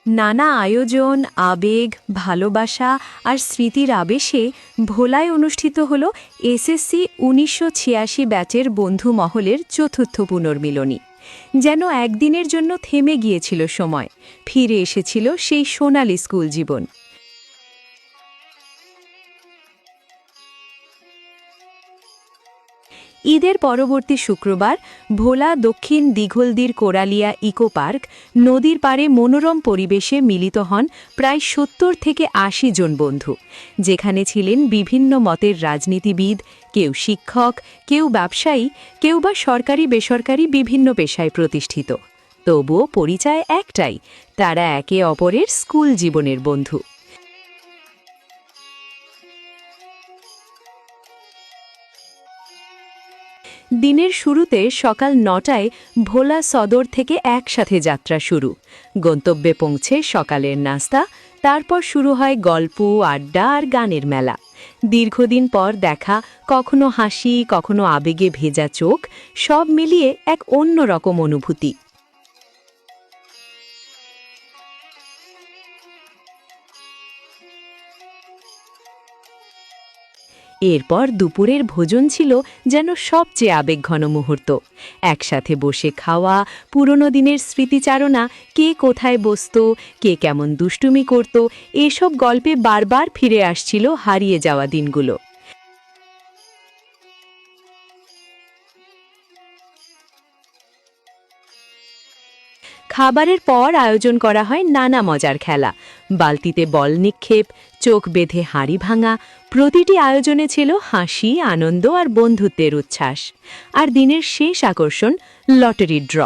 নানা আয়োজন, আবেগ, ভালোবাসা আর স্মৃতির আবেশে ভোলায় অনুষ্ঠিত হল এসএসসি ১৯৮৬ ব্যাচের বন্ধু মহলের চতুর্থ পুনর্মিলনী। যেন একদিনের জন্য থেমে গিয়েছিল সময়, ফিরে এসেছিল সেই সোনালী স্কুল জীবন। ঈদের পরবর্তী শুক্রবার ভোলা দক্ষিণ দিঘলদির কোরালিয়া ইকো পার্ক নদীর পাড়ে মনোরম পরিবেশে মিলিত হন প্রায় ৭০ থেকে ৮০ জন বন্ধু, যেখানে ছিলেন বিভিন্ন মতের রাজনীতিবিদ, কেউ শিক্ষক, কেউ ব্যবসায়ী, কেউ বা সরকারি বেসরকারি বিভিন্ন পেশায় প্রতিষ্ঠিত। তবুও পরিচয় একটাই, তারা একে অপরের স্কুল জীবনের বন্ধু। দিনের শুরুতে সকাল ৯টায় ভোলা সদর থেকে একসাথে যাত্রা শুরু। গন্তব্যে পৌঁছে সকালের নাস্তা, তারপর শুরু হয় গল্প, আড্ডা আর গানের মেলা। দীর্ঘদিন পর দেখা, কখনো হাসি, কখনো আবেগে ভেজা চোখ, সব মিলিয়ে এক অন্যরকম অনুভূতি। এরপর দুপুরের ভোজন ছিল যেন সবচেয়ে আবেগঘন মুহূর্ত। একসাথে বসে খাওয়া, পুরনো দিনের স্মৃতিচারণা, কে কোথায় বসত, কে কেমন দুষ্টুমি করত, এসব গল্পে বারবার ফিরে আসছিল হারিয়ে যাওয়া দিনগুলো। খাবারের পর আয়োজন করা হয় নানা মজার খেলা, বালতিতে বল নিক্ষেপ, চোখ বেঁধে হাঁড়ি ভাঙা। প্রতিটি আয়োজনে ছিল হাসি, আনন্দ আর বন্ধুত্বের উচ্ছ্বাস। আর দিনের শেষ আকর্ষণ লটারি ড্র,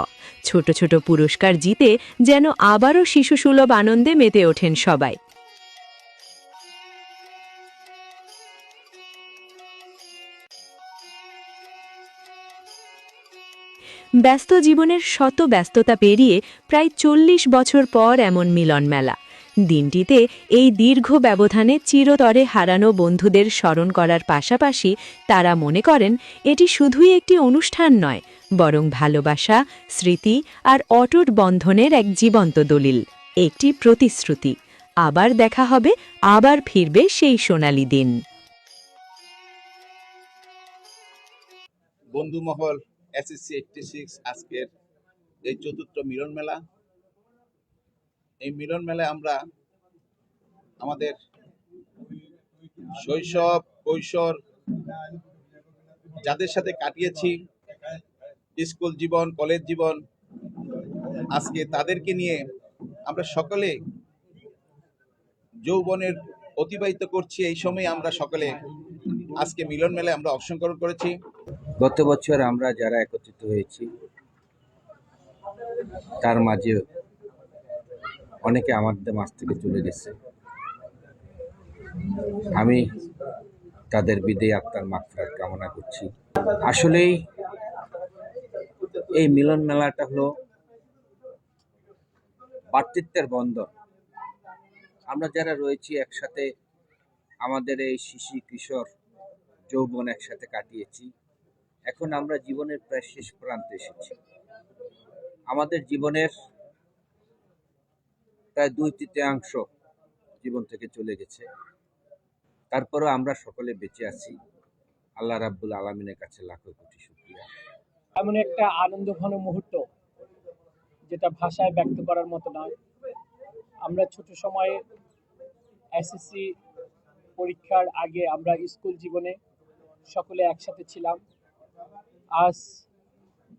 ছোট ছোট পুরস্কার জিতে যেন আবারও শিশুসুলভ আনন্দে মেতে ওঠেন সবাই। ব্যস্ত জীবনের শত ব্যস্ততা পেরিয়ে প্রায় ৪০ বছর পর এমন মিলন মেলা। দিনটিতে এই দীর্ঘ ব্যবধানে চিরতরে হারানো বন্ধুদের স্মরণ করার পাশাপাশি তারা মনে করেন এটি শুধুই একটি অনুষ্ঠান নয়, বরং ভালোবাসা, স্মৃতি আর অটুট বন্ধনের এক জীবন্ত দলিল, একটি প্রতিশ্রুতি। আবার দেখা হবে, আবার ফিরবে সেই সোনালী দিন। বন্ধু মহল এসএসসি 86 আজকের এই চতুর্থ মিলন মেলা। এই মিলন মেলায় আমরা আমাদের শৈশব, কৈশোর যাদের সাথে কাটিয়েছি, স্কুল জীবন, কলেজ জীবন, আজকে তাদেরকে নিয়ে আমরা সকলে যৌবনের অতিবাহিত করছি। এই সময় আমরা সকলে আজকে মিলন মেলায় আমরা অংশগ্রহণ করেছি। গত বছর আমরা যারা একত্রিত হয়েছি তার মাঝে অনেকে আমাদের মাঝ থেকে চলে গেছে। আমি তাদের বিদেয় আত্মার মাগফিরাত কামনা করছি। আসলেই এই মিলন মেলাটা হলো ভ্রাতৃত্বের বন্ধন। আমরা যারা রয়েছি একসাথে, আমাদের এই শিশু কিশোর যৌবন একসাথে কাটিয়েছি, এখন আমরা জীবনের প্রায় শেষ প্রান্তে এসেছি। আমাদের জীবনের প্রায় ২/৩ জীবন থেকে চলে গেছে, তারপরেও আমরা সকলে বেঁচে আছি। আল্লাহ রাব্বুল আলামিনের কাছে লাখো কোটি শুকরিয়া। এমন একটা আনন্দঘন মুহূর্ত যেটা ভাষায় ব্যক্ত করার মতো নয়। আমরা ছোট সময়ে এসএসসি পরীক্ষার আগে আমরা স্কুল জীবনে সকলে একসাথে ছিলাম। আজ